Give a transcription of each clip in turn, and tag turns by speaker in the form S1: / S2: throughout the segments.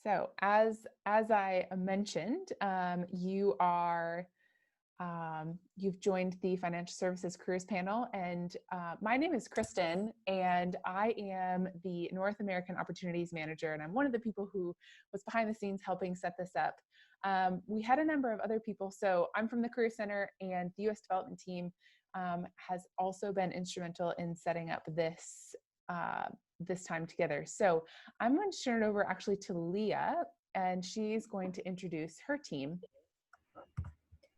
S1: So as I mentioned, you've joined the Financial Services Careers Panel, and my name is Kristen, and I am the North American Opportunities Manager, and I'm one of the people who was behind the scenes helping set this up. We had a number of other people, so I'm from the Career Center, and the U.S. Development Team has also been instrumental in setting up this time together. So I'm going to turn it over actually to Leah, and she's going to introduce her team.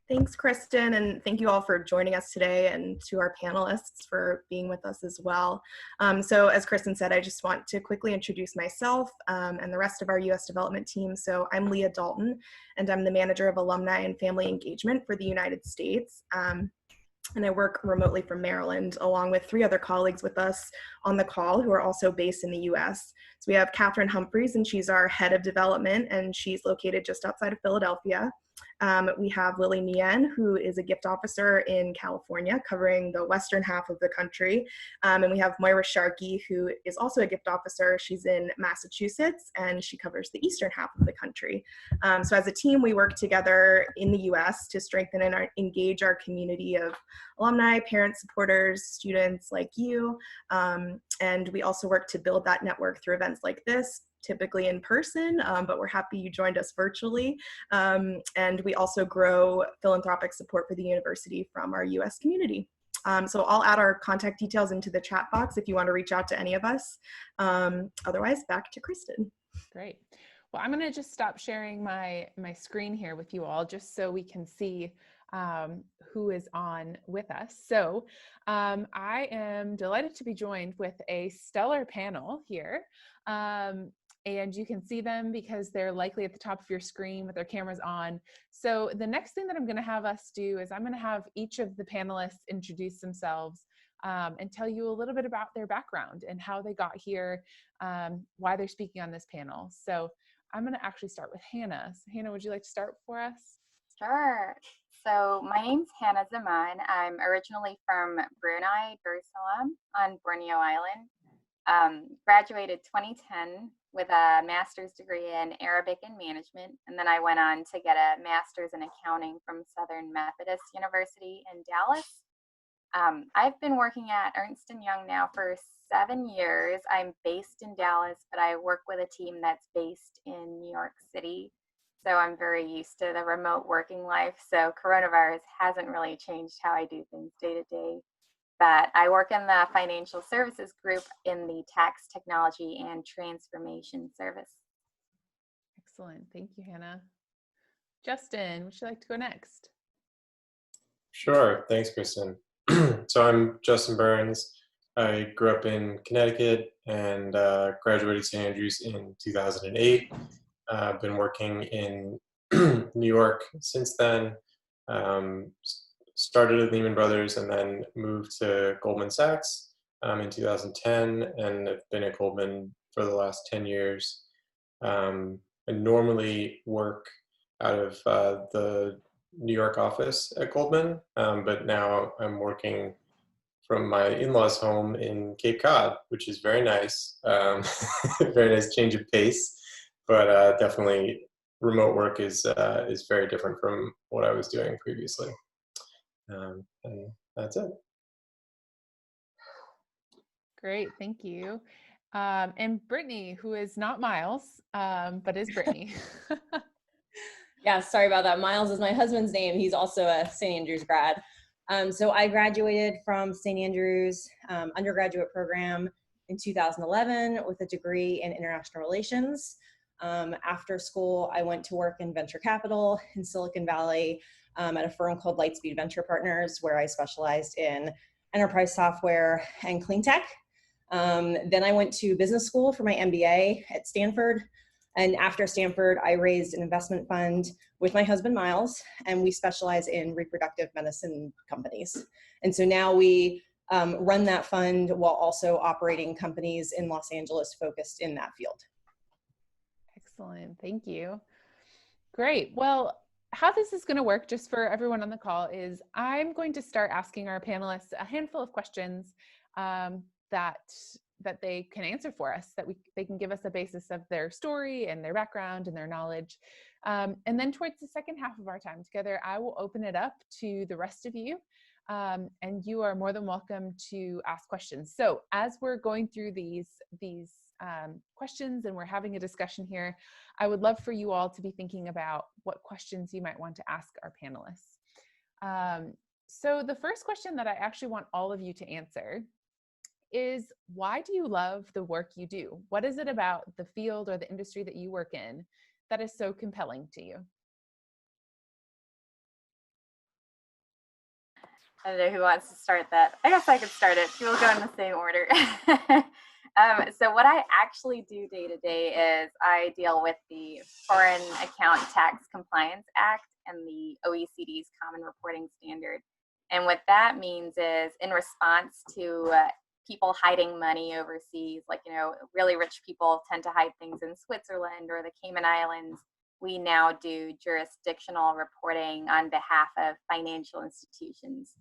S2: Thanks, Kristen, and thank you all for joining us today, and to our panelists for being with us as well. So as Kristen said, I just want to quickly introduce myself and the rest of our U.S. development team. So I'm Leah Dalton, and I'm the Manager of Alumni and Family Engagement for the United States. And I work remotely from Maryland, along with 3 other colleagues with us on the call who are also based in the US. So we have Catherine Humphreys, and she's our head of development, and she's located just outside of Philadelphia. We have Lily Nien, who is a gift officer in California, covering the western half of the country. And we have Moira Sharkey, who is also a gift officer. She's in Massachusetts, and she covers the eastern half of the country. So as a team, we work together in the US to strengthen and engage our community of alumni, parents, supporters, students like you. And we also work to build that network through events like this, typically in person, but we're happy you joined us virtually. And we also grow philanthropic support for the university from our US community. So I'll add our contact details into the chat box if you want to reach out to any of us. Otherwise, back to Kristen.
S1: Great. Well, I'm going to just stop sharing my screen here with you all, just so we can see who is on with us. So I am delighted to be joined with a stellar panel here. And you can see them because they're likely at the top of your screen with their cameras on. So the next thing that I'm going to have us do is I'm going to have each of the panelists introduce themselves and tell you a little bit about their background and how they got here, why they're speaking on this panel. So I'm going to actually start with Hannah. So Hannah, would you like to start for us?
S3: Sure. So my name's Hannah Zaman. I'm originally from Brunei Darussalam on Borneo Island. Graduated 2010 with a master's degree in Arabic and management, and then I went on to get a master's in accounting from Southern Methodist University in Dallas. I've been working at Ernst & Young now for 7 years. I'm based in Dallas, but I work with a team that's based in New York City. So I'm very used to the remote working life. So coronavirus hasn't really changed how I do things day to day. But I work in the financial services group in the tax technology and transformation service.
S1: Excellent. Thank you, Hannah. Justin, would you like to go next?
S4: Sure. Thanks, Kristen. So I'm Justin Burns. I grew up in Connecticut and graduated St. Andrews in 2008. I've been working in New York since then. Started at Lehman Brothers and then moved to Goldman Sachs in 2010, and I've been at Goldman for the last 10 years. I normally work out of the New York office at Goldman, but now I'm working from my in-laws' home in Cape Cod, which is very nice. Very nice change of pace, but definitely remote work is very different from what I was doing previously. And that's it.
S1: Great, thank you. And Brittany, who is not Miles, but is Brittany.
S5: Yeah, sorry about that. Miles is my husband's name. He's also a St. Andrews grad. So I graduated from St. Andrews undergraduate program in 2011 with a degree in international relations. After school, I went to work in venture capital in Silicon Valley at a firm called Lightspeed Venture Partners, where I specialized in enterprise software and clean tech. Then I went to business school for my MBA at Stanford. And after Stanford, I raised an investment fund with my husband, Miles, and we specialize in reproductive medicine companies. And so now we run that fund while also operating companies in Los Angeles focused in that field.
S1: Excellent, thank you. Great, well, how this is going to work, just for everyone on the call, is I'm going to start asking our panelists a handful of questions that that they can answer for us, that they can give us a basis of their story and their background and their knowledge. And then towards the second half of our time together, I will open it up to the rest of you. And you are more than welcome to ask questions. So as we're going through these questions and we're having a discussion here, I would love for you all to be thinking about what questions you might want to ask our panelists. So the first question that I actually want all of you to answer is, why do you love the work you do? What is it about the field or the industry that you work in that is so compelling to you?
S3: I don't know who wants to start that. I guess I could start it. We'll go in the same order. So what I actually do day to day is I deal with the Foreign Account Tax Compliance Act and the OECD's Common Reporting Standard. And what that means is, in response to people hiding money overseas, like, really rich people tend to hide things in Switzerland or the Cayman Islands, we now do jurisdictional reporting on behalf of financial institutions.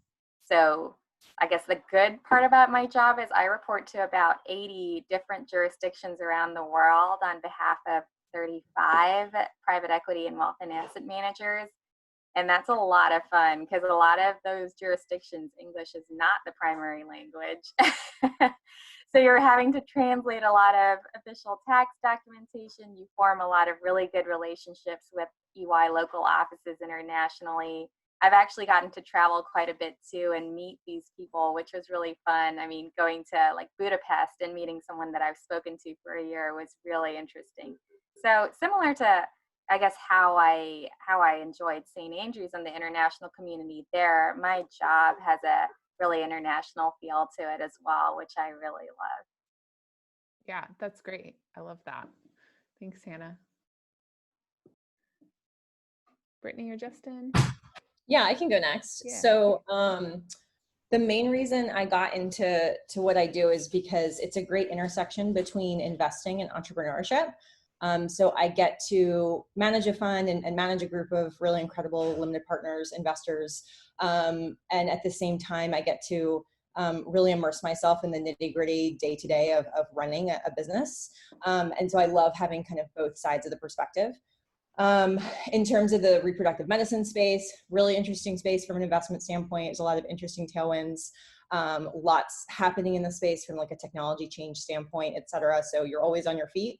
S3: So I guess the good part about my job is I report to about 80 different jurisdictions around the world on behalf of 35 private equity and wealth and asset managers. And that's a lot of fun, because a lot of those jurisdictions, English is not the primary language. So you're having to translate a lot of official tax documentation. You form a lot of really good relationships with EY local offices internationally. I've actually gotten to travel quite a bit too and meet these people, which was really fun. I mean, going to like Budapest and meeting someone that I've spoken to for a year was really interesting. So similar to, I guess, how I enjoyed St. Andrews and the international community there, my job has a really international feel to it as well, which I really love.
S1: Yeah, that's great. I love that. Thanks, Hannah. Brittany or Justin?
S5: Yeah, I can go next.
S1: Yeah.
S5: So the main reason I got into what I do is because it's a great intersection between investing and entrepreneurship. So I get to manage a fund and manage a group of really incredible limited partners, investors. And at the same time, I get to really immerse myself in the nitty-gritty day-to-day of running a business. And so I love having kind of both sides of the perspective. In terms of the reproductive medicine space, really interesting space from an investment standpoint. There's a lot of interesting tailwinds, lots happening in the space from like a technology change standpoint, et cetera. So you're always on your feet.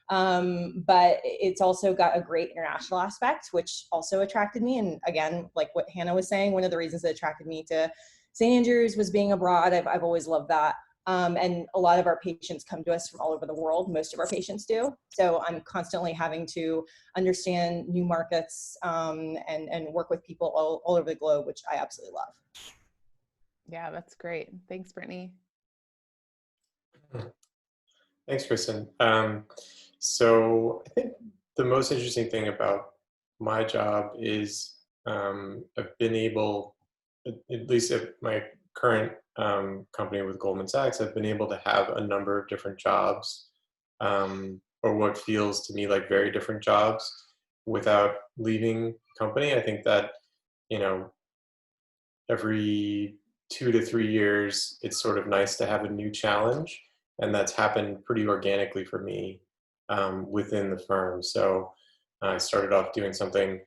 S5: But it's also got a great international aspect, which also attracted me. And again, like what Hannah was saying, one of the reasons that attracted me to St. Andrews was being abroad. I've always loved that. And a lot of our patients come to us from all over the world. Most of our patients do. So I'm constantly having to understand new markets and work with people all over the globe, which I absolutely love.
S1: Yeah, that's great. Thanks, Brittany.
S4: Thanks, Kristen. So I think the most interesting thing about my job is I've been able, at least at my current company with Goldman Sachs, I've been able to have a number of different jobs, or what feels to me like very different jobs, without leaving company. I think that, every 2 to 3 years, it's sort of nice to have a new challenge. And that's happened pretty organically for me within the firm. So I started off doing something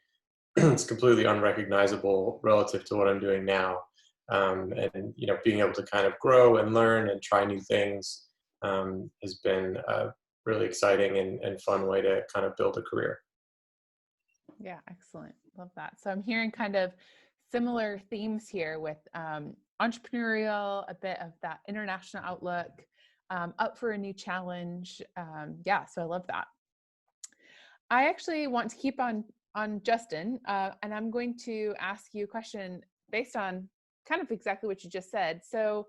S4: that's completely unrecognizable relative to what I'm doing now. And being able to kind of grow and learn and try new things has been a really exciting and fun way to kind of build a career.
S1: Yeah, excellent. Love that. So I'm hearing kind of similar themes here with entrepreneurial, a bit of that international outlook, up for a new challenge. Yeah, so I love that. I actually want to keep on Justin, and I'm going to ask you a question based on kind of exactly what you just said. So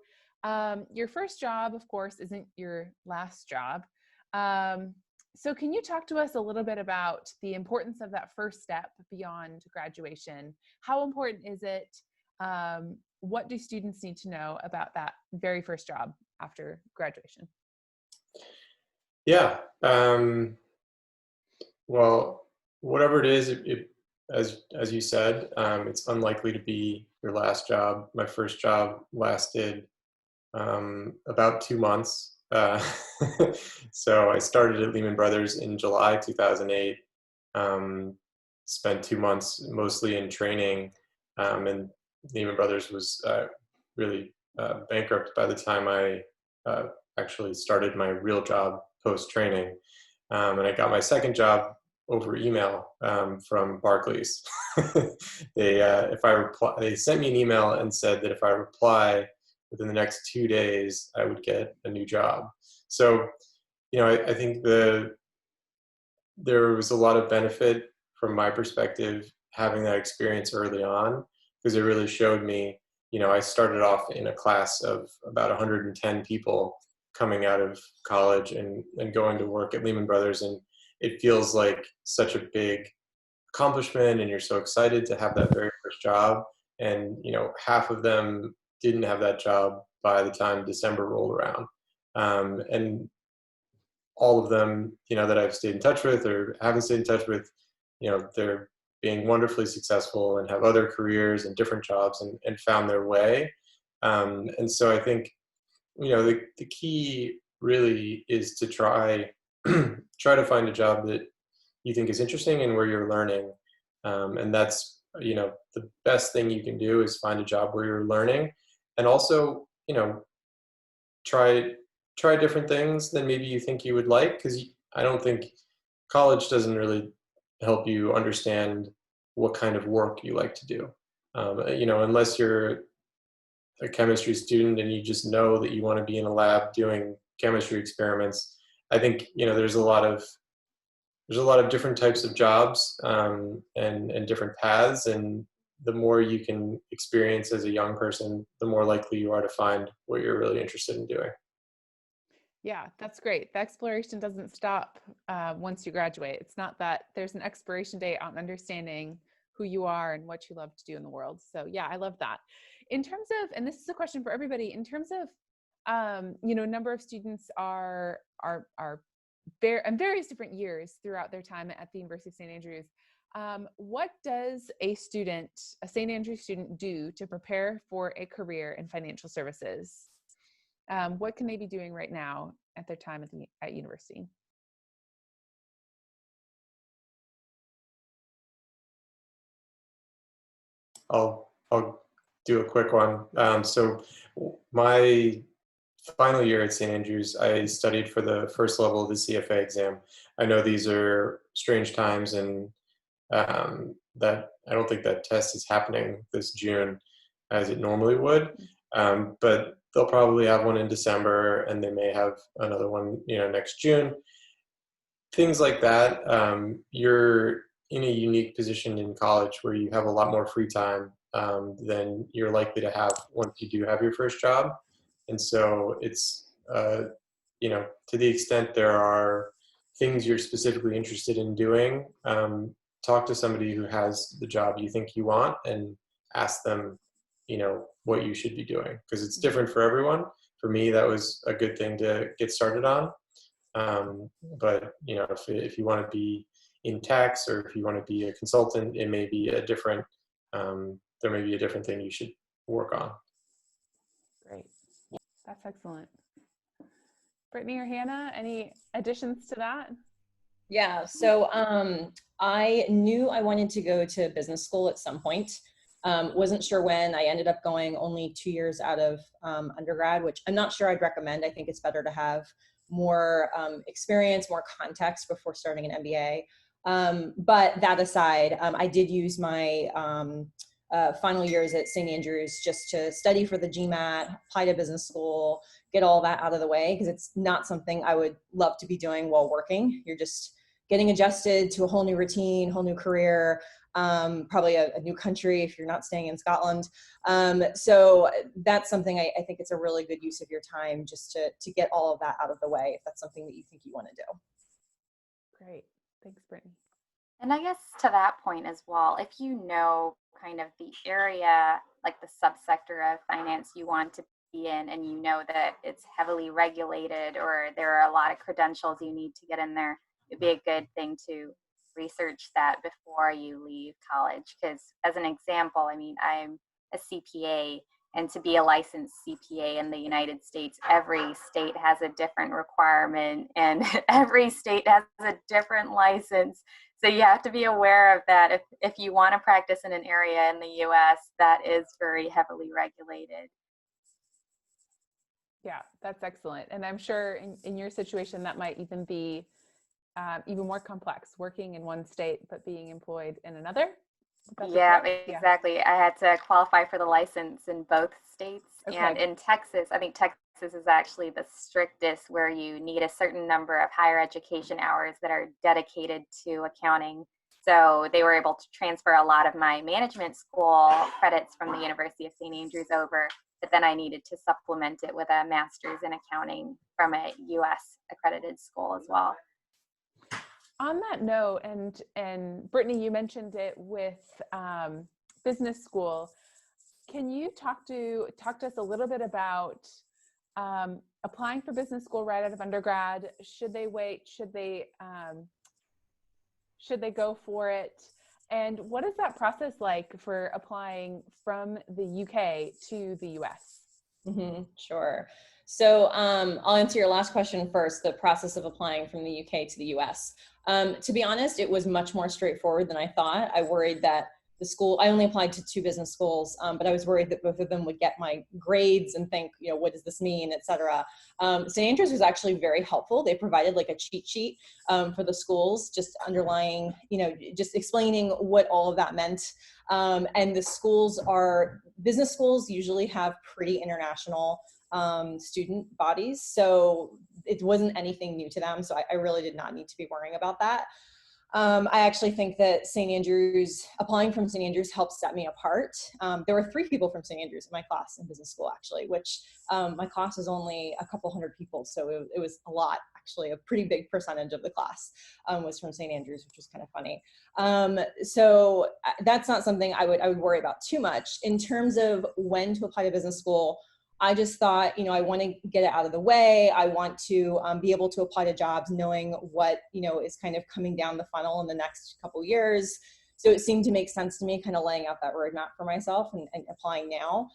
S1: your first job, of course, isn't your last job. So can you talk to us a little bit about the importance of that first step beyond graduation? How important is it? What do students need to know about that very first job after graduation?
S4: Yeah. Well, whatever it is, as you said, it's unlikely to be your last job. My first job lasted about 2 months. So I started at Lehman Brothers in July 2008, spent 2 months mostly in training, and Lehman Brothers was really bankrupt by the time I actually started my real job post-training. And I got my second job over email from Barclays. They sent me an email and said that if I reply within the next 2 days, I would get a new job. So, I think there was a lot of benefit from my perspective having that experience early on, because it really showed me, I started off in a class of about 110 people coming out of college and going to work at Lehman Brothers. And it feels like such a big accomplishment, and you're so excited to have that very first job. And, half of them didn't have that job by the time December rolled around. And all of them, that I've stayed in touch with or haven't stayed in touch with, they're being wonderfully successful and have other careers and different jobs and found their way. And so I think, the key really is to try to find a job that you think is interesting and where you're learning. And that's, the best thing you can do is find a job where you're learning, and also, try different things than maybe you think you would like, because I don't think college doesn't really help you understand what kind of work you like to do. Unless you're a chemistry student and you just know that you want to be in a lab doing chemistry experiments. I think, there's a lot of different types of jobs and different paths, and the more you can experience as a young person, the more likely you are to find what you're really interested in doing.
S1: Yeah, that's great. The exploration doesn't stop once you graduate. It's not that there's an expiration date on understanding who you are and what you love to do in the world. So yeah, I love that. In terms of, and this is a question for everybody, in terms of, number of students are in various different years throughout their time at the University of St. Andrews. What does a St. Andrews student do to prepare for a career in financial services? What can they be doing right now at their time at university?
S4: I'll do a quick one. So my final year at St. Andrews, I studied for the first level of the CFA exam. I know these are strange times, and that I don't think that test is happening this June as it normally would. But they'll probably have one in December, and they may have another one, next June. Things like that. You're in a unique position in college where you have a lot more free time than you're likely to have once you do have your first job. And so it's, to the extent there are things you're specifically interested in doing, talk to somebody who has the job you think you want and ask them, what you should be doing, because it's different for everyone. For me, that was a good thing to get started on. But, if you want to be in tax, or if you want to be a consultant, it may be a different, there may be a different thing you should work on.
S1: Great. That's excellent. Brittany or Hannah, any additions to that?
S5: Yeah, so I knew I wanted to go to business school at some point. Wasn't sure when. I ended up going only 2 years out of undergrad, which I'm not sure I'd recommend. I think it's better to have more experience, more context before starting an MBA. But that aside, I did use my final years at St. Andrews just to study for the GMAT, apply to business school, get all that out of the way, because it's not something I would love to be doing while working. You're just getting adjusted to a whole new routine, whole new career, probably a new country if you're not staying in Scotland. So that's something I think it's a really good use of your time, just to get all of that out of the way, if that's something that you think you want to do.
S1: Great. Thanks, Brittany.
S3: And I guess to that point as well, if you know kind of the area, like the subsector of finance you want to be in, and you know that it's heavily regulated or there are a lot of credentials you need to get in there, it'd be a good thing to research that before you leave college. Because as an example, I mean, I'm a CPA, And to be a licensed CPA in the United States, every state has a different requirement and every state has a different license. So you have to be aware of that if you want to practice in an area in the US that is very heavily regulated.
S1: Yeah, that's excellent. And I'm sure in your situation, that might even be even more complex, working in one state, but being employed in another.
S3: Yeah, exactly. I had to qualify for the license in both states.
S1: Okay.
S3: And in Texas, I think Texas is actually the strictest, where you need a certain number of higher education hours that are dedicated to accounting. So they were able to transfer a lot of my management school credits from the University of St. Andrews over, but then I needed to supplement it with a master's in accounting from a US accredited school as well.
S1: On that note, and Brittany, you mentioned it with business school. Can you talk to us a little bit about applying for business school right out of undergrad? Should they wait? Should they go for it? And what is that process like for applying from the UK to the US?
S5: Mm-hmm, sure. So I'll answer your last question first, the process of applying from the UK to the US. To be honest, it was much more straightforward than I thought. I worried that I only applied to 2 business schools, but I was worried that both of them would get my grades and think, what does this mean, et cetera. St. Andrews was actually very helpful. They provided like a cheat sheet for the schools, just underlying, just explaining what all of that meant. And the business schools usually have pretty international student bodies. So it wasn't anything new to them. So I really did not need to be worrying about that. I actually think that applying from St. Andrews helped set me apart. There were 3 people from St. Andrews in my class in business school, actually, which my class was only a couple hundred people. So it was a lot, actually. A pretty big percentage of the class was from St. Andrews, which was kind of funny. So that's not something I would worry about too much. In terms of when to apply to business school, I just thought, I want to get it out of the way. I want to be able to apply to jobs knowing what, is kind of coming down the funnel in the next couple years. So it seemed to make sense to me, kind of laying out that roadmap for myself and applying now.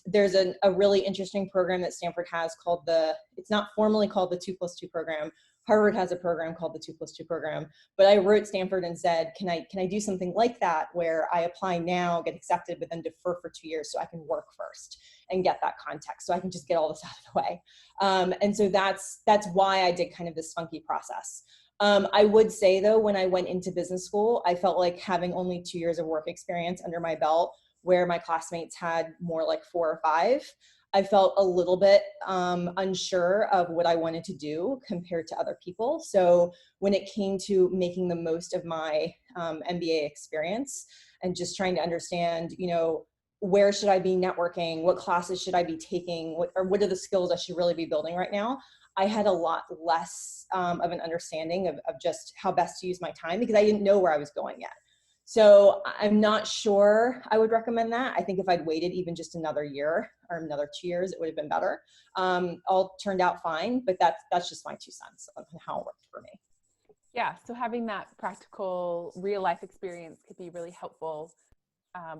S5: There's a really interesting program that Stanford has called it's not formally called the 2+2 program. Harvard has a program called the 2+2 program, but I wrote Stanford and said, can I do something like that where I apply now, get accepted, but then defer for 2 years so I can work first and get that context so I can just get all this out of the way. And so that's why I did kind of this funky process. I would say though, when I went into business school, I felt like having only 2 years of work experience under my belt, where my classmates had more like 4 or 5, I felt a little bit unsure of what I wanted to do compared to other people. So when it came to making the most of my MBA experience and just trying to understand, where should I be networking? What classes should I be taking? What are the skills I should really be building right now? I had a lot less of an understanding of just how best to use my time because I didn't know where I was going yet. So I'm not sure I would recommend that. I think if I'd waited even just another year or another 2 years, it would have been better. All turned out fine, but that's just my 2 cents on how it worked for me.
S1: Yeah, so having that practical real life experience could be really helpful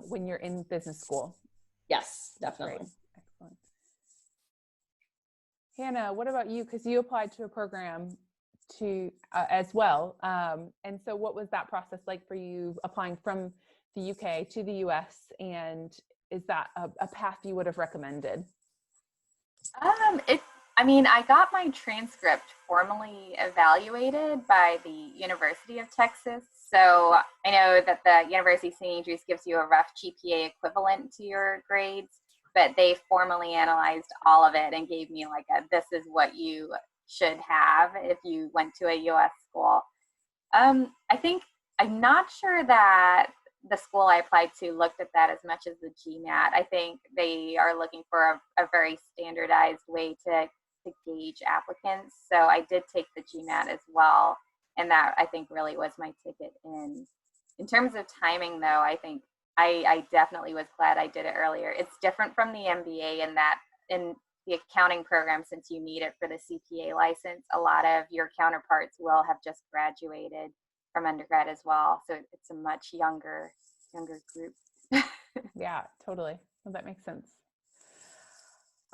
S1: when you're in business school.
S5: Yes, definitely.
S1: Great. Excellent. Hannah, what about you? Because you applied to a program as well. And so what was that process like for you applying from the UK to the US? And is that a path you would have recommended?
S3: I got my transcript formally evaluated by the University of Texas. So I know that the University of St. Andrews gives you a rough GPA equivalent to your grades, but they formally analyzed all of it and gave me like this is what you should have if you went to a US school. I'm not sure that the school I applied to looked at that as much as the GMAT. I think they are looking for a very standardized way to gauge applicants. So I did take the GMAT as well. And that I think really was my ticket in. In terms of timing though, I think I definitely was glad I did it earlier. It's different from the MBA in that in the accounting program, since you need it for the CPA license, a lot of your counterparts will have just graduated from undergrad as well. So it's a much younger group.
S1: Yeah, totally. Well, that makes sense.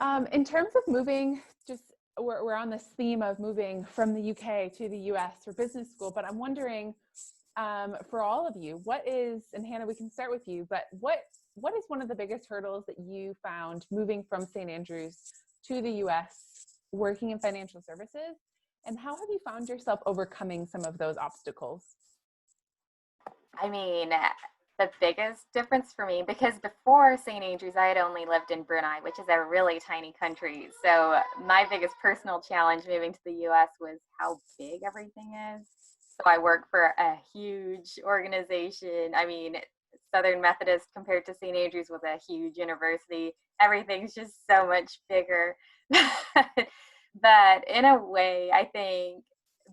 S1: In terms of moving, just we're on this theme of moving from the UK to the US for business school, but I'm wondering, for all of you, what is, and Hannah, we can start with you, but what is one of the biggest hurdles that you found moving from St. Andrews to the US, working in financial services, and how have you found yourself overcoming some of those obstacles?
S3: I mean, the biggest difference for me, because before St. Andrews, I had only lived in Brunei, which is a really tiny country. So my biggest personal challenge moving to the US was how big everything is. So I work for a huge organization. I mean, Southern Methodist compared to St. Andrews was a huge university. Everything's just so much bigger. But in a way, I think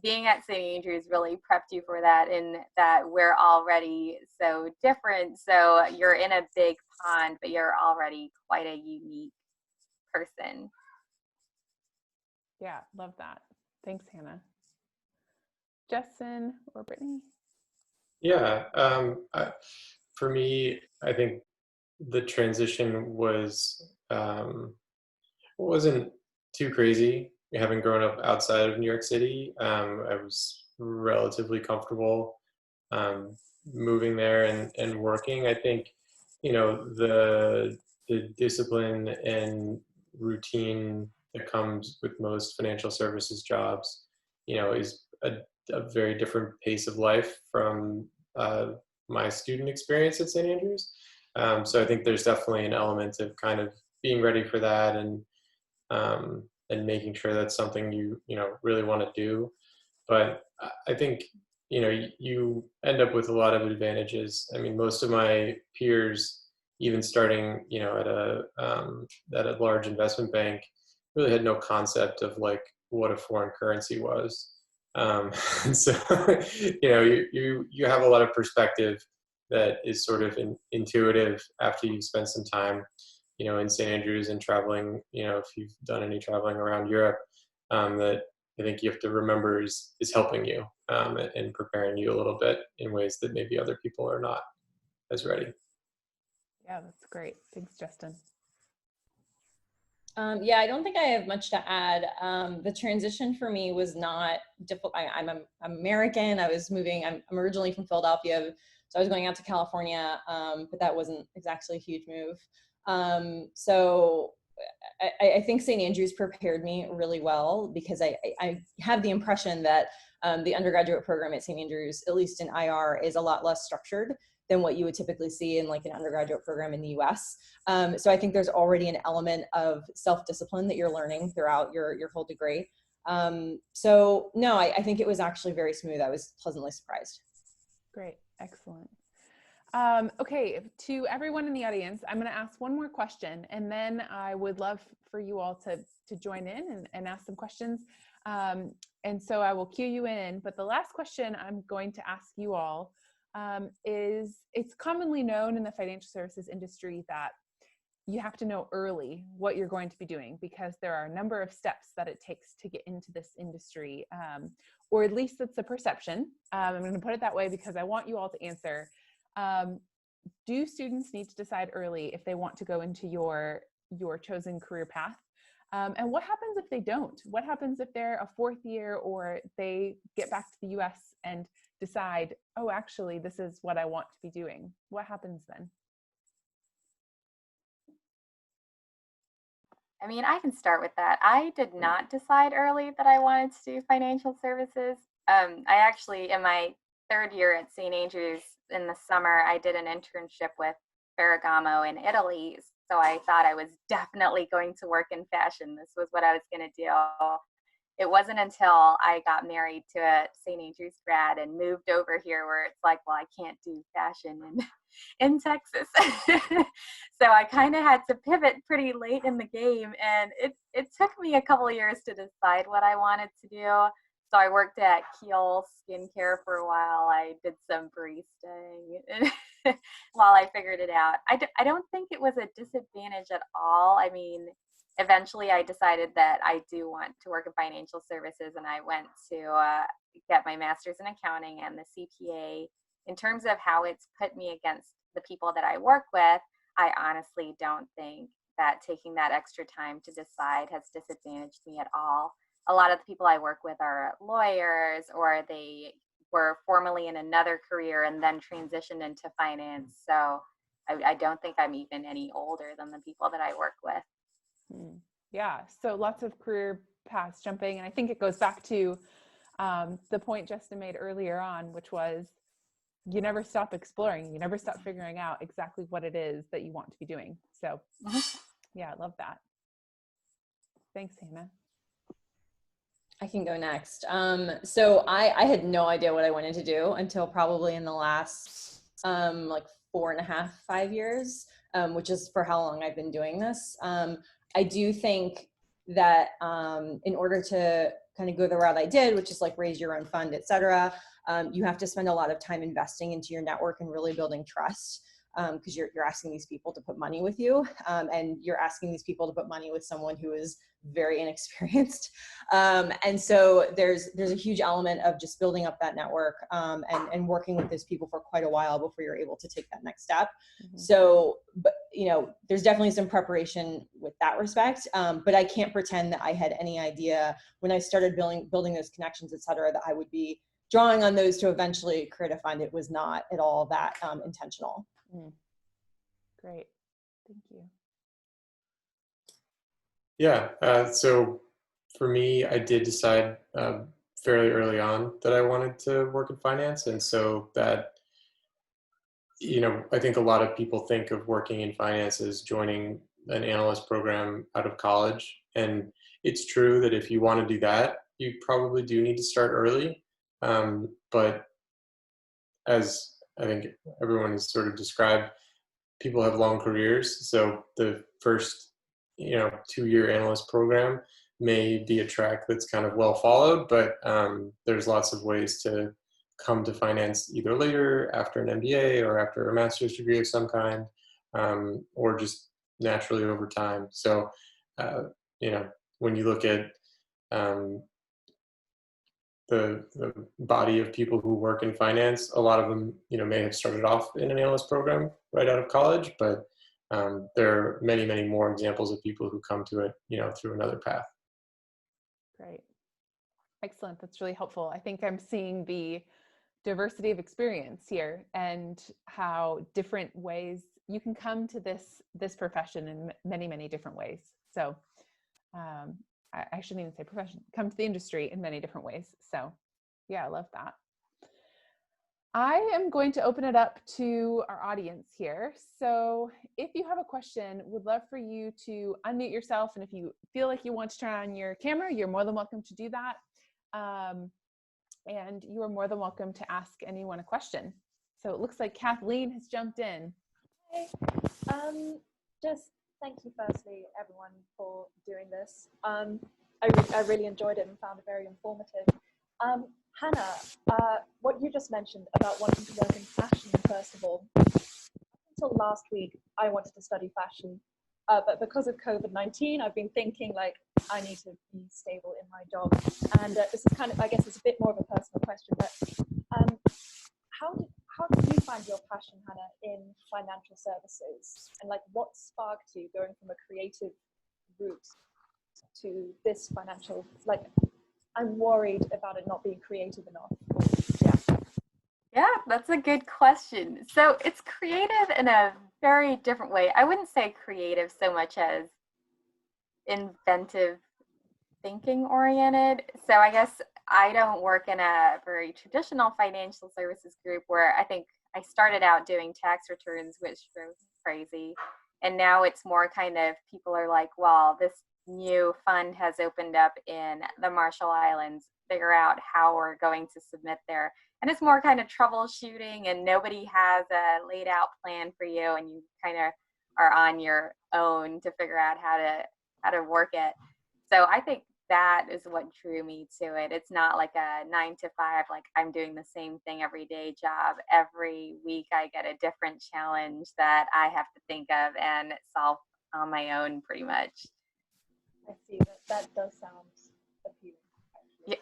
S3: being at St. Andrews really prepped you for that, in that we're already so different. So you're in a big pond, but you're already quite a unique person.
S1: Yeah, love that. Thanks, Hannah. Justin or Brittany?
S4: Yeah, for me, I think the transition wasn't too crazy. Having grown up outside of New York City, I was relatively comfortable moving there and working. I think, the discipline and routine that comes with most financial services jobs, is a very different pace of life from my student experience at St. Andrews. So I think there's definitely an element of kind of being ready for that, and making sure that's something you really want to do. But I think you end up with a lot of advantages. I mean, most of my peers, even starting at a large investment bank, really had no concept of like what a foreign currency was. And so you have a lot of perspective that is sort of intuitive after you spend some time in St. Andrews and traveling, if you've done any traveling around Europe, that I think you have to remember is helping you and preparing you a little bit in ways that maybe other people are not as ready.
S1: Yeah, that's great. Thanks, Justin.
S5: Yeah, I don't think I have much to add. The transition for me was not difficult. I'm American. I'm originally from Philadelphia, so I was going out to California, but that wasn't exactly a huge move. So I think St. Andrews prepared me really well, because I have the impression that the undergraduate program at St. Andrews, at least in IR, is a lot less structured than what you would typically see in like an undergraduate program in the US. So I think there's already an element of self-discipline that you're learning throughout your whole degree. So no, I think it was actually very smooth. I was pleasantly surprised.
S1: Great, excellent. Okay, to everyone in the audience, I'm going to ask one more question, and then I would love for you all to join in and ask some questions. And so I will cue you in, but the last question I'm going to ask you all is, it's commonly known in the financial services industry that you have to know early what you're going to be doing, because there are a number of steps that it takes to get into this industry, or at least that's the perception. I'm going to put it that way because I want you all to answer. Do students need to decide early if they want to go into your chosen career path? And what happens if they don't? What happens if they're a fourth year, or they get back to the US and decide, oh, actually, this is what I want to be doing? What happens then?
S3: I mean, I can start with that. I did not decide early that I wanted to do financial services. I actually, in my third year at St. Andrews in the summer, I did an internship with Ferragamo in Italy. So I thought I was definitely going to work in fashion. This was what I was going to do. It wasn't until I got married to a St. Andrews grad and moved over here where it's like, well, I can't do fashion in Texas. So I kind of had to pivot pretty late in the game, and it took me a couple of years to decide what I wanted to do. So I worked at Kiehl Skincare for a while. I did some baristaing while I figured it out. I don't think it was a disadvantage at all. I mean, eventually I decided that I do want to work in financial services, and I went to get my master's in accounting and the CPA. In terms of how it's put me against the people that I work with, I honestly don't think that taking that extra time to decide has disadvantaged me at all. A lot of the people I work with are lawyers, or they were formerly in another career and then transitioned into finance. So I don't think I'm even any older than the people that I work with.
S1: Yeah, so lots of career paths jumping. And I think it goes back to the point Justin made earlier on, which was you never stop exploring. You never stop figuring out exactly what it is that you want to be doing. So yeah, I love that. Thanks, Hannah.
S5: I can go next. So I had no idea what I wanted to do until probably in the last like 4.5, 5 years, which is for how long I've been doing this. I do think that in order to kind of go the route I did, which is like raise your own fund, et cetera, you have to spend a lot of time investing into your network and really building trust. Because you're asking these people to put money with you, and you're asking these people to put money with someone who is very inexperienced. And so there's a huge element of just building up that network and working with those people for quite a while before you're able to take that next step. So, but there's definitely some preparation with that respect. But I can't pretend that I had any idea when I started building those connections, et cetera, that I would be drawing on those to eventually create a fund. It was not at all that intentional.
S1: Great. Thank you.
S4: Yeah. So for me, I did decide fairly early on that I wanted to work in finance. And so that, I think a lot of people think of working in finance as joining an analyst program out of college. And it's true that if you want to do that, you probably do need to start early. But as I think everyone has sort of described, people have long careers. So the first, 2-year analyst program may be a track that's kind of well followed, but there's lots of ways to come to finance either later, after an MBA or after a master's degree of some kind, or just naturally over time. So, when you look at the body of people who work in finance, a lot of them, may have started off in an analyst program right out of college, but there are many, many more examples of people who come to it, through another path.
S1: Great. Excellent. That's really helpful. I think I'm seeing the diversity of experience here and how different ways you can come to this profession in many, many different ways. So I shouldn't even say profession, come to the industry in many different ways. So yeah, I love that. I am going to open it up to our audience here. So if you have a question, would love for you to unmute yourself. And if you feel like you want to turn on your camera, you're more than welcome to do that. And you are more than welcome to ask anyone a question. So it looks like Kathleen has jumped in.
S6: Hey, just thank you firstly, everyone, for doing this. I really enjoyed it and found it very informative. Hannah, what you just mentioned about wanting to work in fashion, first of all, until last week, I wanted to study fashion, but because of COVID-19, I've been thinking like, I need to be stable in my job. And this is kind of, I guess it's a bit more of a personal question, but how did you find your passion, Hannah, in financial services? And like, what sparked you going from a creative route to this financial, like, I'm worried about it not being creative enough.
S3: Yeah, that's a good question. So it's creative in a very different way. I wouldn't say creative so much as inventive thinking oriented. So I guess I don't work in a very traditional financial services group where I think I started out doing tax returns, which was crazy. And now it's more kind of people are like, well, this new fund has opened up in the Marshall Islands, figure out how we're going to submit there. And it's more kind of troubleshooting and nobody has a laid out plan for you and you kind of are on your own to figure out how to work it. So I think that is what drew me to it. It's not like a 9 to 5, like I'm doing the same thing every day job. Every week I get a different challenge that I have to think of and solve on my own pretty much.
S6: I see that does sound appealing.
S3: Yeah.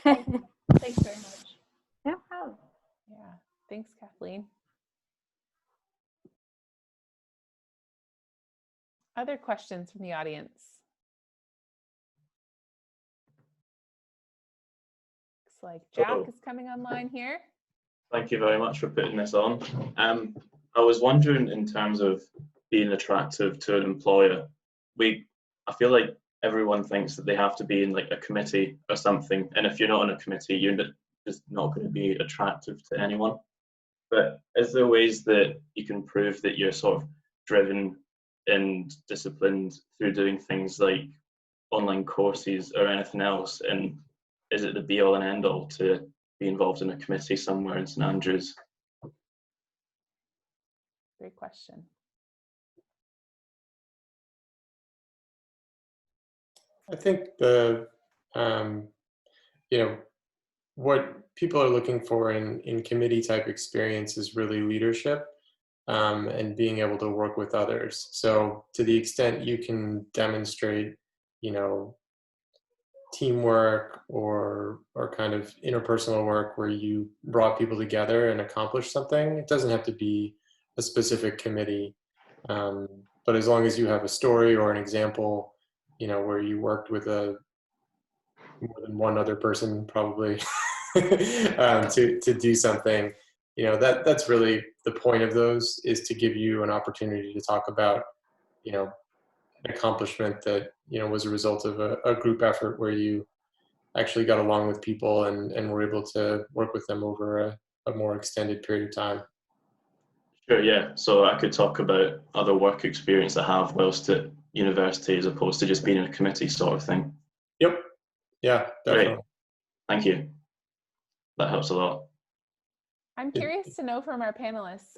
S6: Thanks very much.
S3: No problem.
S1: Yeah. Thanks, Kathleen. Other questions from the audience? Looks like Jack is coming online here.
S7: Thank you very much for putting this on. I was wondering, in terms of being attractive to an employer, I feel like everyone thinks that they have to be in like a committee or something, and if you're not in a committee, you're just not going to be attractive to anyone. But is there ways that you can prove that you're sort of driven and disciplined through doing things like online courses or anything else? And is it the be all and end all to be involved in a committee somewhere in St Andrews?
S1: Great question.
S4: I think what people are looking for in committee type experience is really leadership, and being able to work with others. So to the extent you can demonstrate, teamwork or kind of interpersonal work where you brought people together and accomplished something, it doesn't have to be a specific committee. But as long as you have a story or an example, where you worked with more than one other person probably to do something, that's really the point of those, is to give you an opportunity to talk about, an accomplishment that, was a result of a group effort where you actually got along with people and were able to work with them over a more extended period of time.
S7: Sure, yeah. So I could talk about other work experience I have whilst at university as opposed to just being in a committee sort of thing.
S4: Yep. Yeah, definitely.
S7: Great. Thank you. That helps a lot.
S1: I'm curious to know from our panelists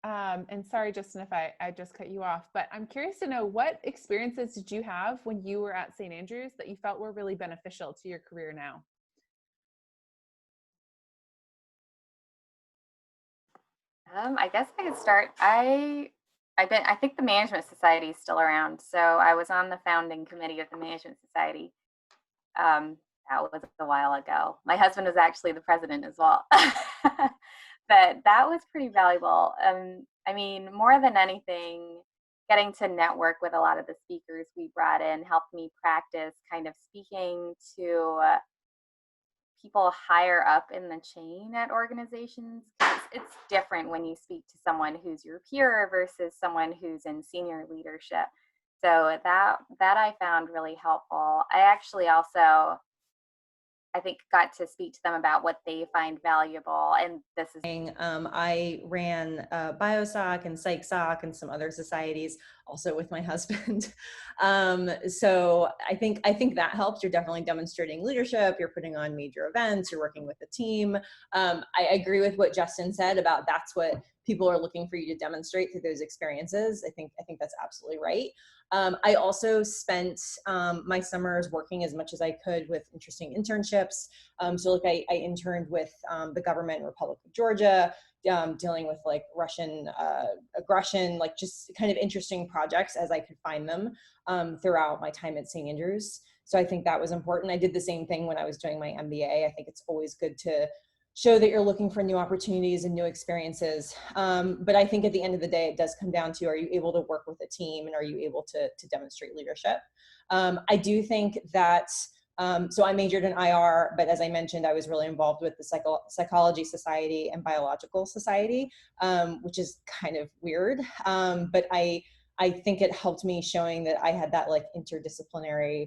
S1: and sorry, Justin, if I just cut you off, but I'm curious to know, what experiences did you have when you were at St. Andrews that you felt were really beneficial to your career now?
S3: I guess I could start. I think the Management Society is still around. So I was on the founding committee of the Management Society. That was a while ago. My husband was actually the president as well. But that was pretty valuable. I mean, more than anything, getting to network with a lot of the speakers we brought in helped me practice kind of speaking to people higher up in the chain at organizations. It's different when you speak to someone who's your peer versus someone who's in senior leadership. So that I found really helpful. I actually also, I think, got to speak to them about what they find valuable. And this is
S5: I ran BioSoc and PsychSoc and some other societies also with my husband. So I think that helps. You're definitely demonstrating leadership. You're putting on major events. You're working with a team. I agree with what Justin said about that's what people are looking for you to demonstrate through those experiences. I think that's absolutely right. I also spent my summers working as much as I could with interesting internships. So I interned with the government in Republic of Georgia, dealing with like Russian aggression, like just kind of interesting projects as I could find them throughout my time at St. Andrews. So I think that was important. I did the same thing when I was doing my MBA. I think it's always good to show that you're looking for new opportunities and new experiences. But I think at the end of the day, it does come down to, are you able to work with a team and are you able to demonstrate leadership? I do think that, so I majored in IR, but as I mentioned, I was really involved with the Psychology Society and Biological Society, which is kind of weird. But I think it helped me showing that I had that like interdisciplinary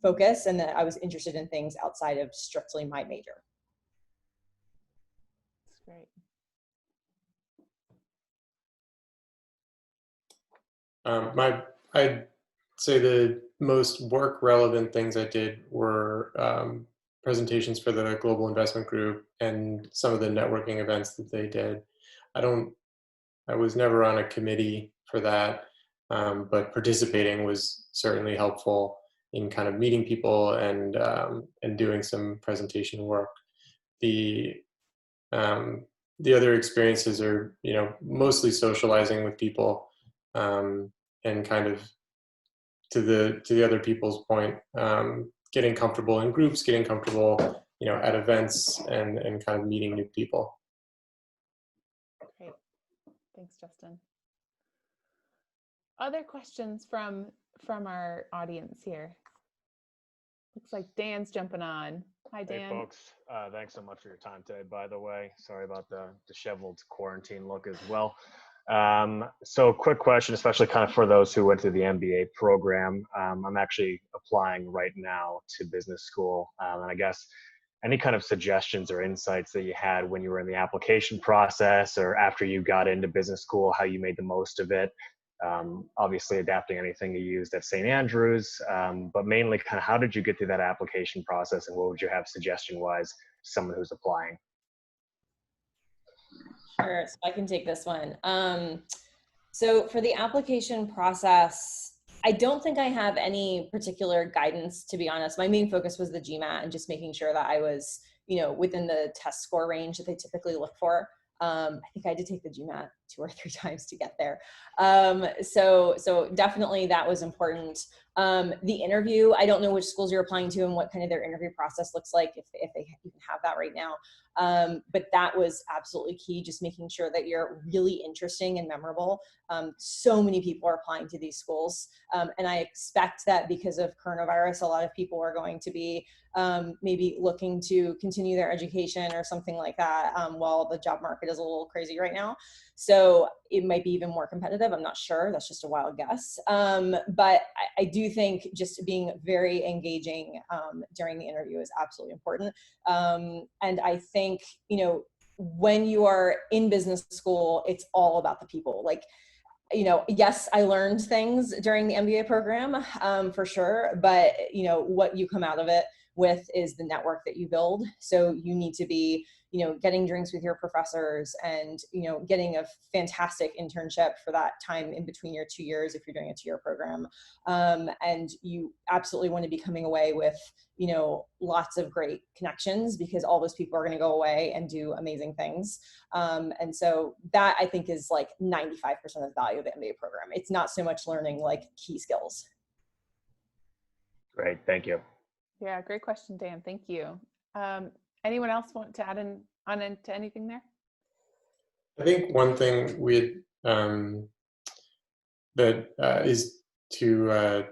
S5: focus and that I was interested in things outside of strictly my major.
S1: Great.
S4: I'd say the most work relevant things I did were presentations for the Global Investment Group and some of the networking events that they did. I was never on a committee for that, but participating was certainly helpful in kind of meeting people and doing some presentation work. The other experiences are, mostly socializing with people, and kind of to the other people's point, getting comfortable in groups, getting comfortable, at events and kind of meeting new people.
S1: Great. Thanks, Justin. other questions from our audience here? Looks like Dan's jumping on. Hi, Dan.
S8: Hey, folks. Thanks so much for your time today, by the way. Sorry about the disheveled quarantine look as well. So quick question, especially kind of for those who went through the MBA program. I'm actually applying right now to business school. And I guess any kind of suggestions or insights that you had when you were in the application process or after you got into business school, how you made the most of it. Obviously adapting anything you used at St. Andrews, but mainly kind of how did you get through that application process and what would you have suggestion-wise to someone who's applying?
S5: Sure, so I can take this one. So for the application process, I don't think I have any particular guidance, to be honest. My main focus was the GMAT and just making sure that I was, within the test score range that they typically look for. I think I had to take the GMAT 2 or 3 times to get there. So definitely that was important. The interview, I don't know which schools you're applying to and what kind of their interview process looks like, if they even have that right now. But that was absolutely key, just making sure that you're really interesting and memorable. So many people are applying to these schools. And I expect that because of coronavirus, a lot of people are going to be maybe looking to continue their education or something like that while the job market is a little crazy right now. So it might be even more competitive. I'm not sure. That's just a wild guess. But I do think just being very engaging during the interview is absolutely important. And I think, when you are in business school, it's all about the people. Like, yes, I learned things during the MBA program for sure, but what you come out of it with is the network that you build. So you need to be, getting drinks with your professors and, getting a fantastic internship for that time in between your 2 years if you're doing a 2-year program. And you absolutely want to be coming away with, lots of great connections because all those people are going to go away and do amazing things. And so that I think is like 95% of the value of the MBA program. It's not so much learning like key skills.
S8: Great, thank you.
S1: Yeah, great question, Dan. Thank you. Anyone else want to add on into anything there?
S4: I think one thing that is to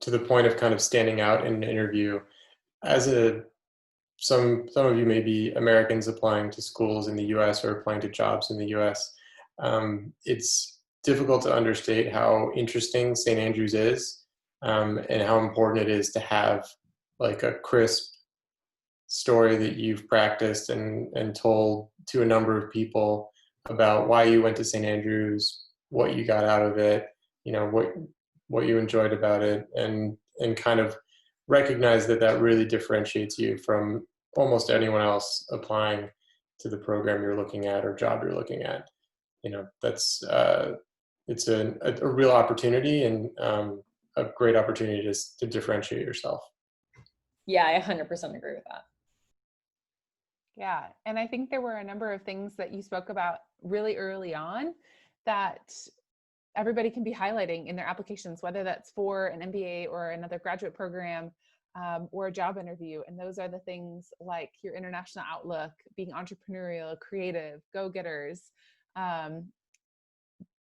S4: the point of kind of standing out in an interview, as some of you may be Americans applying to schools in the U.S. or applying to jobs in the U.S. It's difficult to understate how interesting St. Andrews is. And how important it is to have like a crisp story that you've practiced and told to a number of people about why you went to St. Andrews, what you got out of it, what you enjoyed about it, and kind of recognize that really differentiates you from almost anyone else applying to the program you're looking at or job you're looking at. That's it's a real opportunity and a great opportunity to differentiate yourself.
S5: Yeah, I 100% agree with that.
S1: Yeah, and I think there were a number of things that you spoke about really early on that everybody can be highlighting in their applications, whether that's for an MBA or another graduate program or a job interview. And those are the things like your international outlook, being entrepreneurial, creative, go-getters,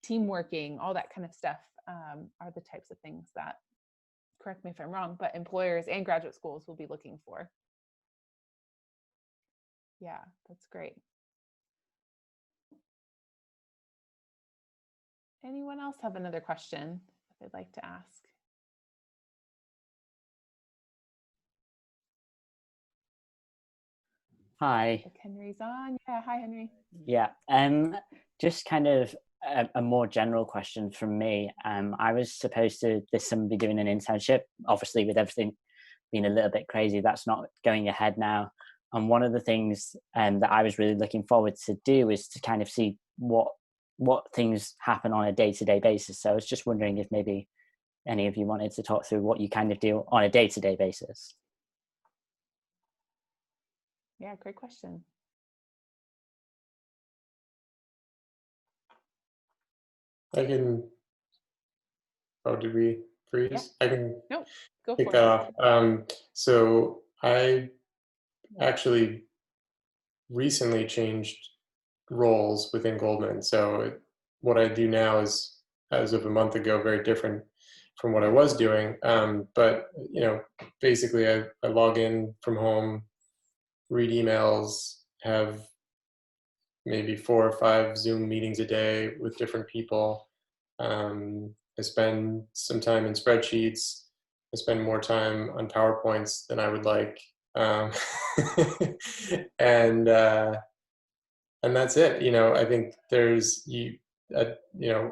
S1: team working, all that kind of stuff are the types of things that, correct me if I'm wrong, but employers and graduate schools will be looking for. Yeah, that's great. Anyone else have another question that they'd like to ask?
S9: Hi.
S1: Henry's on. Yeah, hi, Henry.
S9: Yeah, just kind of a more general question from me. I was supposed to this summer be doing an internship. Obviously, with everything being a little bit crazy, that's not going ahead now. And one of the things that I was really looking forward to do is to kind of see what things happen on a day-to-day basis. So I was just wondering if maybe any of you wanted to talk through what you kind of do on a day-to-day basis.
S1: Yeah, great question.
S4: I can, oh, did we freeze?
S1: Yeah.
S4: I can
S1: Nope, go
S4: kick
S1: for
S4: that
S1: it.
S4: off. So I actually recently changed roles within Goldman. So what I do now is as of a month ago, very different from what I was doing. But, basically I log in from home, read emails, have maybe 4 or 5 Zoom meetings a day with different people. I spend some time in spreadsheets. I spend more time on PowerPoints than I would like. And that's it. I think there's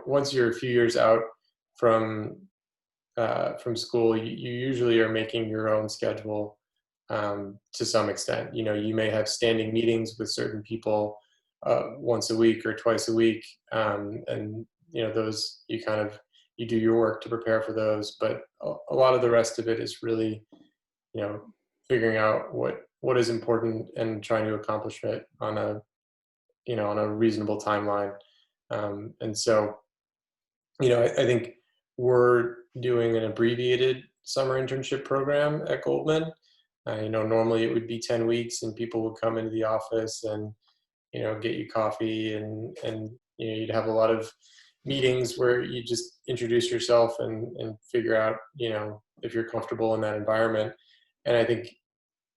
S4: once you're a few years out from school, you usually are making your own schedule to some extent. You may have standing meetings with certain people once a week or twice a week, and those you do your work to prepare for those. But a lot of the rest of it is really figuring out what is important and trying to accomplish it on a reasonable timeline. And so I think we're doing an abbreviated summer internship program at Goldman. Normally it would be 10 weeks and people would come into the office and get you coffee and you'd have a lot of meetings where you just introduce yourself and figure out if you're comfortable in that environment. And I think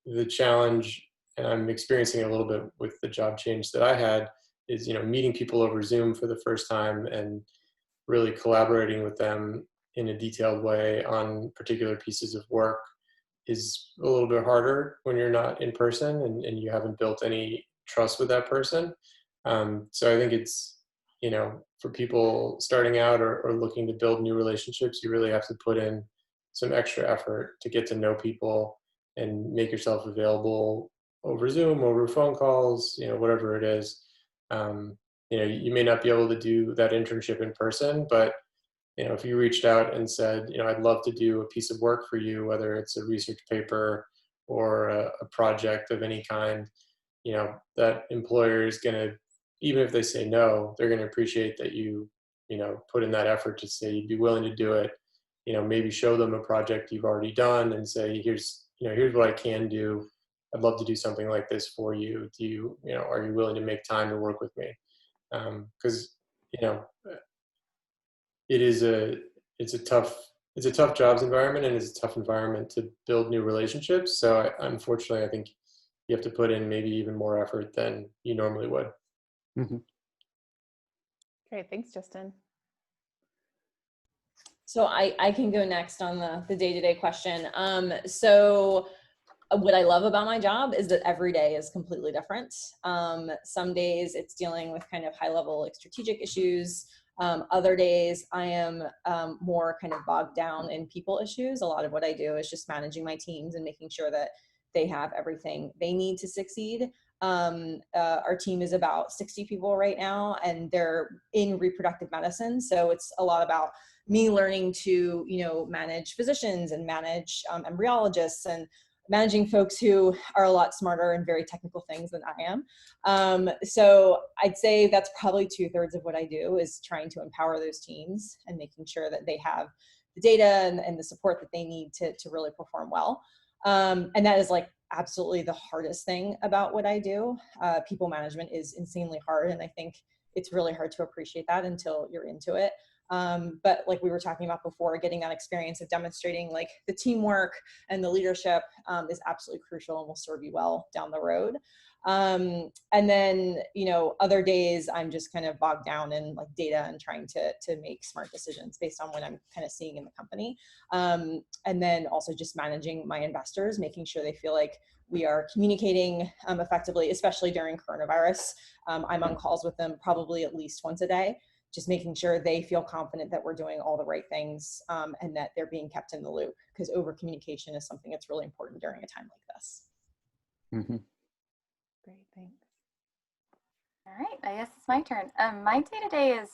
S4: the challenge, and I'm experiencing a little bit with the job change that I had, is meeting people over Zoom for the first time and really collaborating with them in a detailed way on particular pieces of work is a little bit harder when you're not in person and you haven't built any trust with that person. So I think it's, for people starting out or looking to build new relationships, you really have to put in some extra effort to get to know people and make yourself available over Zoom, over phone calls, whatever it is. You may not be able to do that internship in person, but if you reached out and said, I'd love to do a piece of work for you, whether it's a research paper or a project of any kind, that employer is going to, even if they say no, they're going to appreciate that you put in that effort to say you'd be willing to do it. Maybe show them a project you've already done and say, here's what I can do. I'd love to do something like this for you. Are you willing to make time to work with me? Because it's a tough jobs environment, and it's a tough environment to build new relationships. So unfortunately, I think you have to put in maybe even more effort than you normally would.
S9: Mm-hmm.
S1: Great, thanks, Justin.
S5: So I can go next on the day-to-day question. So what I love about my job is that every day is completely different. Some days it's dealing with kind of high-level strategic issues. Other days I am more kind of bogged down in people issues. A lot of what I do is just managing my teams and making sure that they have everything they need to succeed. Our team is about 60 people right now, and they're in reproductive medicine. So it's a lot about me learning to, manage physicians and manage embryologists and managing folks who are a lot smarter in very technical things than I am. So I'd say that's probably 2/3 of what I do, is trying to empower those teams and making sure that they have the data and the support that they need to really perform well. And that is absolutely the hardest thing about what I do. People management is insanely hard, and I think it's really hard to appreciate that until you're into it. But like we were talking about before, getting that experience of demonstrating the teamwork and the leadership is absolutely crucial and will serve you well down the road. And then, other days I'm just kind of bogged down in data and trying to make smart decisions based on what I'm kind of seeing in the company. And then also just managing my investors, making sure they feel like we are communicating effectively, especially during coronavirus. I'm on calls with them probably at least once a day, just making sure they feel confident that we're doing all the right things and that they're being kept in the loop, because over communication is something that's really important during a time like this.
S9: Mm-hmm.
S1: Great, thanks.
S3: All right, I guess it's my turn. My day-to-day is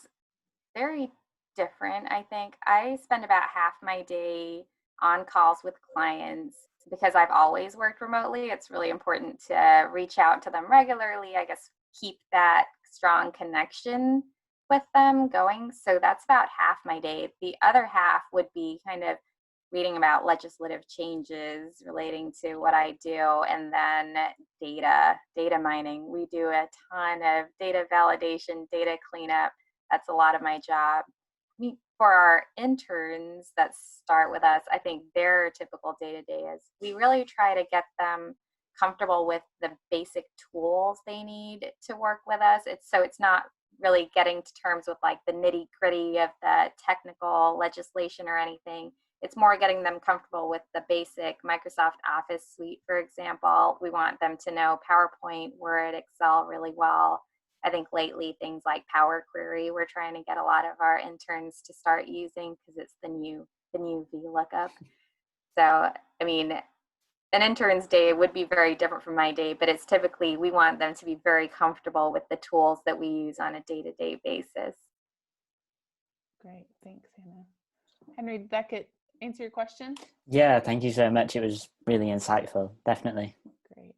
S3: very different. I think I spend about half my day on calls with clients. Because I've always worked remotely, it's really important to reach out to them regularly, I guess keep that strong connection with them going. So that's about half my day. The other half would be kind of reading about legislative changes relating to what I do, and then data mining. We do a ton of data validation, data cleanup. That's a lot of my job. for our interns that start with us, I think their typical day-to-day is we really try to get them comfortable with the basic tools they need to work with us. It's not really getting to terms with like the nitty-gritty of the technical legislation or anything. It's more getting them comfortable with the basic Microsoft Office suite, for example. We want them to know PowerPoint, Word, Excel really well. I think lately things like Power Query, we're trying to get a lot of our interns to start using because it's the new VLOOKUP. So, I mean, an intern's day would be very different from my day, but it's typically, we want them to be very comfortable with the tools that we use on a day-to-day basis.
S1: Great, thanks, Hannah. Henry, did that answer your question?
S9: Yeah, thank you so much. It was really insightful, definitely.
S1: Great.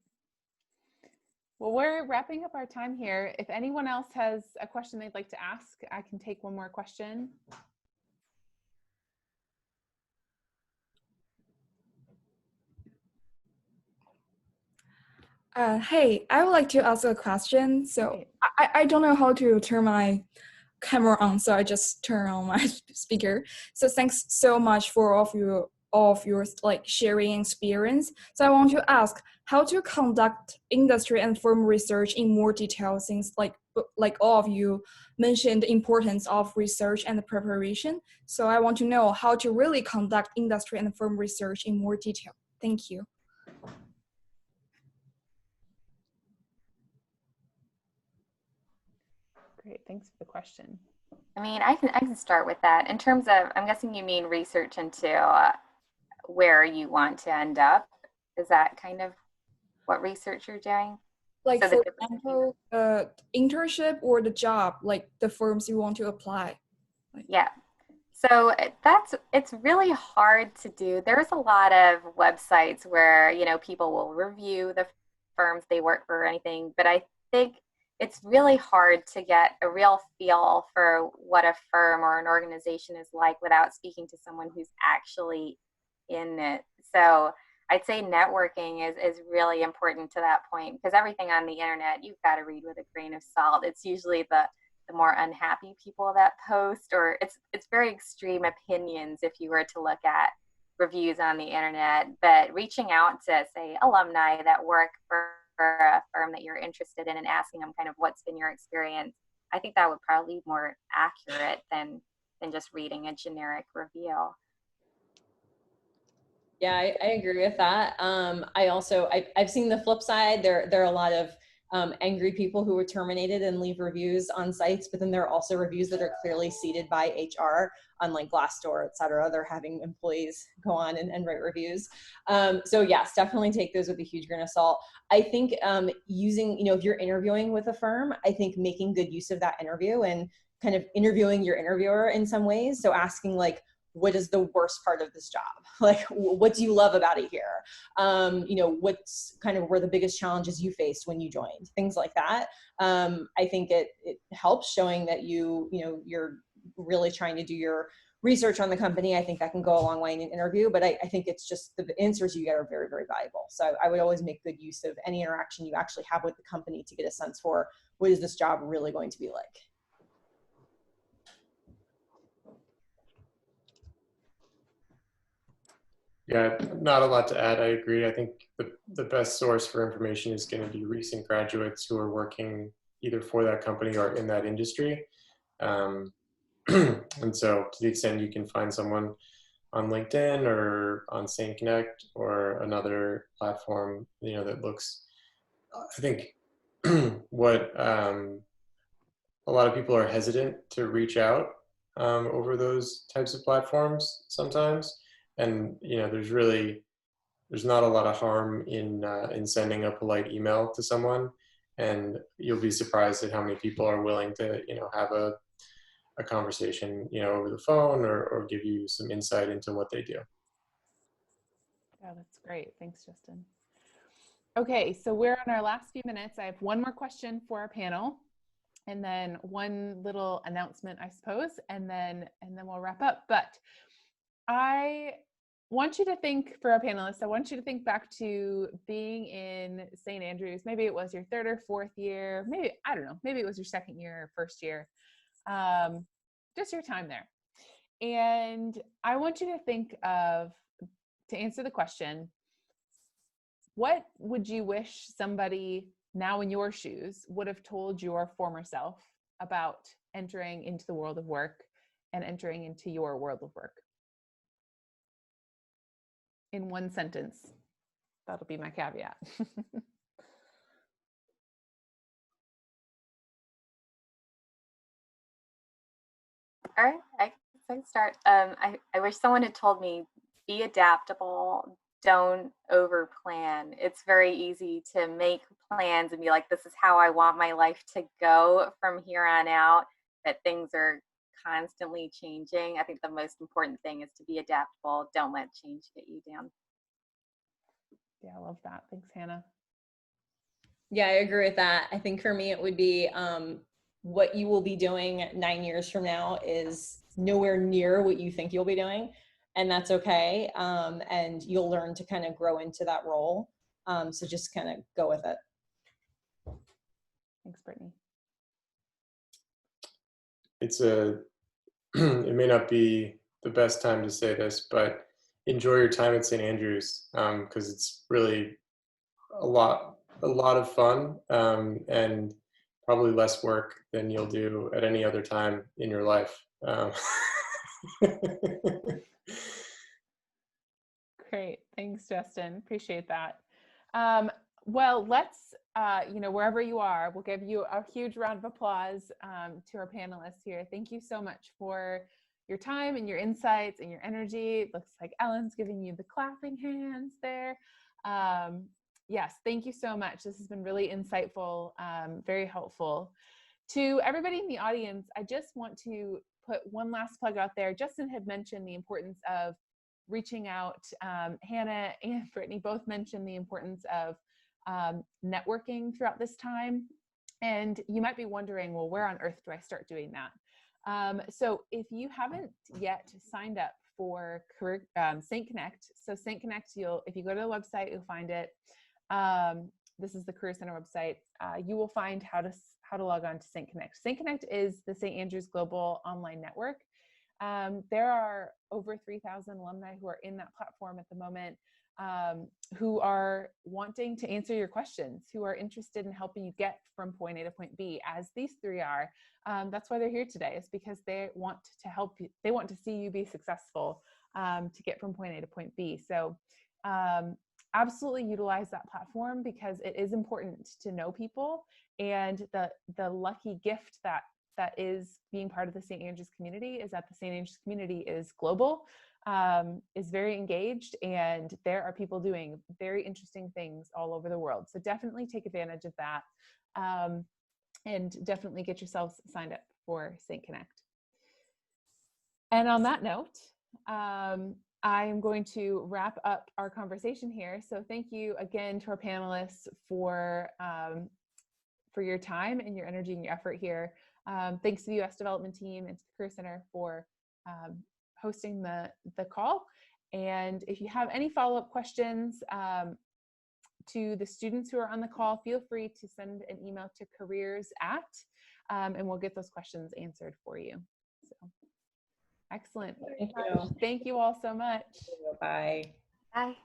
S1: Well, we're wrapping up our time here. If anyone else has a question they'd like to ask, I can take one more question.
S10: Hey, I would like to ask a question. So I don't know how to turn my camera on, so I just turn on my speaker. So thanks so much for all of your like sharing experience. So I want to ask how to conduct industry and firm research in more detail, since like all of you mentioned the importance of research and the preparation. So I want to know how to really conduct industry and firm research in more detail. Thank you.
S1: Great, thanks for the question.
S3: I mean, I can start with that. In terms of, I'm guessing you mean research into where you want to end up. Is that kind of what research you're doing?
S10: Like, so for example, internship or the job, like the firms you want to apply.
S3: Yeah. So it's really hard to do. There's a lot of websites where, you know, people will review the firms they work for or anything, but I think it's really hard to get a real feel for what a firm or an organization is like without speaking to someone who's actually in it. So I'd say networking is really important to that point, because everything on the internet, you've got to read with a grain of salt. It's usually the more unhappy people that post, or it's very extreme opinions if you were to look at reviews on the internet. But reaching out to, say, alumni that work for a firm that you're interested in and asking them kind of what's been your experience, I think that would probably be more accurate than just reading a generic review.
S5: Yeah, I agree with that. I've seen the flip side. There are a lot of angry people who were terminated and leave reviews on sites, but then there are also reviews that are clearly seeded by HR on like Glassdoor, et cetera. They're having employees go on and write reviews. So yes, definitely take those with a huge grain of salt. I think using, you know, if you're interviewing with a firm, I think making good use of that interview and kind of interviewing your interviewer in some ways. So asking like, what is the worst part of this job? Like, what do you love about it here? You know, what's kind of were the biggest challenges you faced when you joined? Things like that. I think it helps showing that you're really trying to do your research on the company. I think that can go a long way in an interview, but I think it's just the answers you get are very, very valuable. So I would always make good use of any interaction you actually have with the company to get a sense for what is this job really going to be like.
S4: Yeah, not a lot to add. I agree. I think the best source for information is going to be recent graduates who are working either for that company or in that industry. And so to the extent you can find someone on LinkedIn or on Sane Connect or another platform, you know, that looks, I think what a lot of people are hesitant to reach out over those types of platforms sometimes. And, you know, there's not a lot of harm in sending a polite email to someone, and you'll be surprised at how many people are willing to, you know, have a conversation, you know, over the phone or give you some insight into what they do.
S1: Yeah, that's great. Thanks, Justin. Okay, so we're on our last few minutes. I have one more question for our panel, and then one little announcement, I suppose, and then we'll wrap up. But I want you to think, for our panelists, I want you to think back to being in St. Andrews. Maybe it was your third or fourth year. Maybe, I don't know, maybe it was your second year or first year. Just your time there. And I want you to think of, to answer the question, what would you wish somebody now in your shoes would have told your former self about entering into the world of work and entering into your world of work? In one sentence. That'll be my caveat.
S3: All right, I can start. I wish someone had told me, be adaptable, don't over plan. It's very easy to make plans and be like, this is how I want my life to go from here on out, that things are constantly changing. I think the most important thing is to be adaptable. Don't let change get you down.
S1: Yeah, I love that. Thanks, Hannah.
S5: Yeah, I agree with that. I think for me, it would be what you will be doing 9 years from now is nowhere near what you think you'll be doing. And that's okay. And you'll learn to kind of grow into that role. So just kind of go with it.
S1: Thanks, Brittany.
S4: It may not be the best time to say this, but enjoy your time at St. Andrews, because it's really a lot of fun, and probably less work than you'll do at any other time in your life.
S1: Great. Thanks, Justin. Appreciate that. Well, let's, wherever you are, we'll give you a huge round of applause to our panelists here. Thank you so much for your time and your insights and your energy. It looks like Ellen's giving you the clapping hands there. Yes, thank you so much. This has been really insightful, very helpful. To everybody in the audience, I just want to put one last plug out there. Justin had mentioned the importance of reaching out. Hannah and Brittany both mentioned the importance of networking throughout this time. And you might be wondering, well, where on earth do I start doing that? So if you haven't yet signed up for St. Connect, so St. Connect, if you go to the website, you'll find it. This is the Career Center website. You will find how to log on to St. Connect. St. Connect is the St. Andrews Global Online Network. There are over 3,000 alumni who are in that platform at the moment, who are wanting to answer your questions, who are interested in helping you get from point A to point B, as these three are. That's why they're here today, is because they want to help you. They want to see you be successful to get from point A to point B. So absolutely utilize that platform, because it is important to know people, and the lucky gift that is being part of the St. Andrews community is that the St. Andrews community is global, is very engaged, and there are people doing very interesting things all over the world. So definitely take advantage of that, and definitely get yourselves signed up for St. Connect. And on that note, I am going to wrap up our conversation here. So thank you again to our panelists for your time and your energy and your effort here. Thanks to the U.S. Development Team and to the Career Center for hosting the call. And if you have any follow-up questions to the students who are on the call, feel free to send an email to careers@, and we'll get those questions answered for you. So excellent.
S5: Thank you.
S1: Thank you all so much.
S5: Bye.
S3: Bye.